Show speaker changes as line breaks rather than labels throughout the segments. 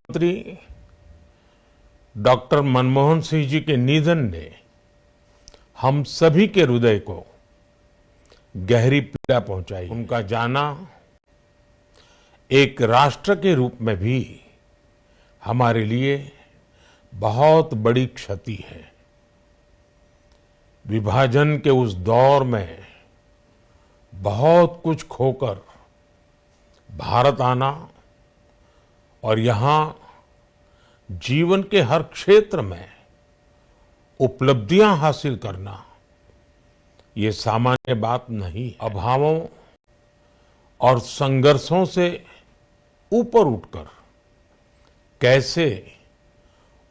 प्रधानमंत्री डॉक्टर मनमोहन सिंह जी के निधन ने हम सभी के हृदय को गहरी पीड़ा पहुंचाई। उनका जाना एक राष्ट्र के रूप में भी हमारे लिए बहुत बड़ी क्षति है। विभाजन के उस दौर में बहुत कुछ खोकर भारत आना और यहाँ जीवन के हर क्षेत्र में उपलब्धियां हासिल करना ये सामान्य बात नहीं। अभावों और संघर्षों से ऊपर उठकर कैसे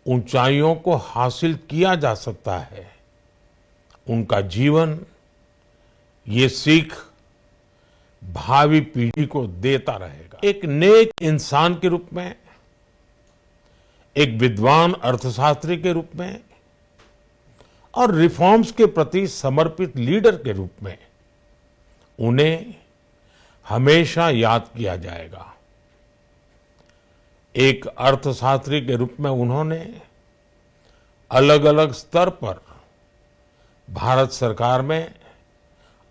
ऊंचाइयों को हासिल किया जा सकता है, उनका जीवन ये सीख भावी पीढ़ी को देता रहेगा। एक नेक इंसान के रूप में, एक विद्वान अर्थशास्त्री के रूप में और रिफॉर्म्स के प्रति समर्पित लीडर के रूप में उन्हें हमेशा याद किया जाएगा। एक अर्थशास्त्री के रूप में उन्होंने अलग अलग स्तर पर भारत सरकार में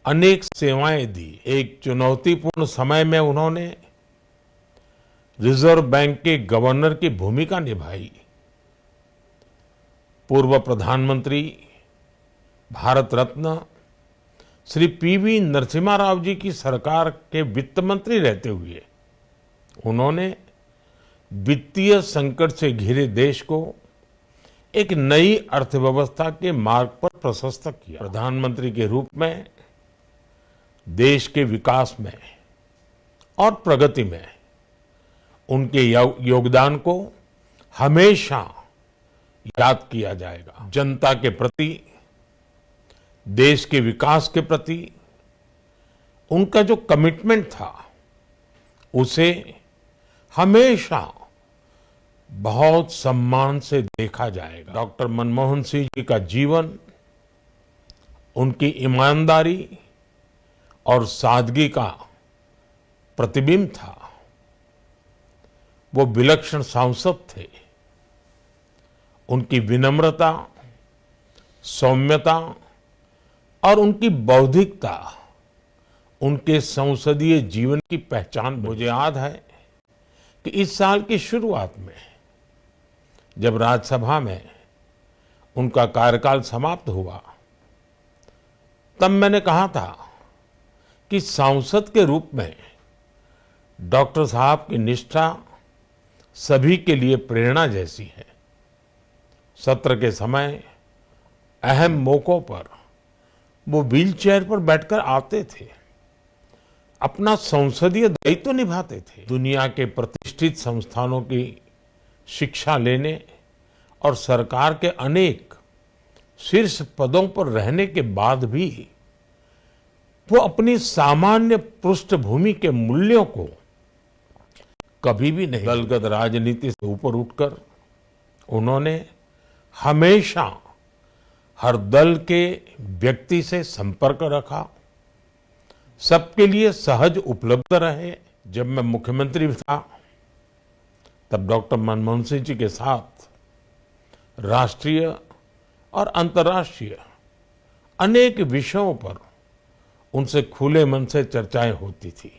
अनेक सेवाएं दी। एक चुनौतीपूर्ण समय में उन्होंने रिजर्व बैंक के गवर्नर की भूमिका निभाई। पूर्व प्रधानमंत्री भारत रत्न श्री पीवी नरसिम्हा राव जी की सरकार के वित्त मंत्री रहते हुए उन्होंने वित्तीय संकट से घिरे देश को एक नई अर्थव्यवस्था के मार्ग पर प्रशस्त किया। प्रधानमंत्री के रूप में देश के विकास में और प्रगति में उनके योगदान को हमेशा याद किया जाएगा। जनता के प्रति, देश के विकास के प्रति उनका जो कमिटमेंट था उसे हमेशा बहुत सम्मान से देखा जाएगा। डॉक्टर मनमोहन सिंह जी का जीवन उनकी ईमानदारी और सादगी का प्रतिबिंब था। वो विलक्षण सांसद थे। उनकी विनम्रता, सौम्यता और उनकी बौद्धिकता उनके संसदीय जीवन की पहचान। मुझे याद है कि इस साल की शुरुआत में जब राज्यसभा में उनका कार्यकाल समाप्त हुआ, तब मैंने कहा था कि सांसद के रूप में डॉक्टर साहब की निष्ठा सभी के लिए प्रेरणा जैसी है। सत्र के समय अहम मौकों पर वो व्हीलचेयर पर बैठकर आते थे, अपना संसदीय दायित्व निभाते थे। दुनिया के प्रतिष्ठित संस्थानों की शिक्षा लेने और सरकार के अनेक शीर्ष पदों पर रहने के बाद भी वो अपनी सामान्य पृष्ठभूमि के मूल्यों को कभी भी नहीं। दलगत राजनीति से ऊपर उठकर उन्होंने हमेशा हर दल के व्यक्ति से संपर्क रखा, सबके लिए सहज उपलब्ध रहे। जब मैं मुख्यमंत्री था तब डॉक्टर मनमोहन सिंह जी के साथ राष्ट्रीय और अंतर्राष्ट्रीय अनेक विषयों पर उनसे खुले मन से चर्चाएं होती थी।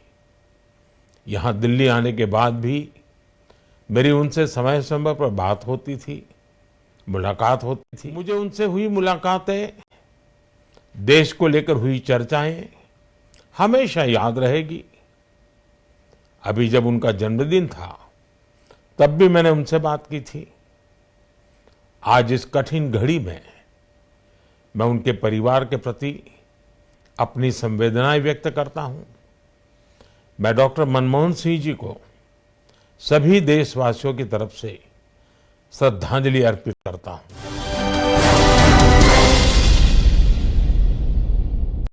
यहाँ दिल्ली आने के बाद भी मेरी उनसे समय समय पर बात होती थी, मुलाकात होती थी। मुझे उनसे हुई मुलाकातें, देश को लेकर हुई चर्चाएं हमेशा याद रहेगी। अभी जब उनका जन्मदिन था तब भी मैंने उनसे बात की थी। आज इस कठिन घड़ी में मैं उनके परिवार के प्रति अपनी संवेदनाएं व्यक्त करता हूं। मैं डॉक्टर मनमोहन सिंह जी को सभी देशवासियों की तरफ से श्रद्धांजलि अर्पित करता हूं।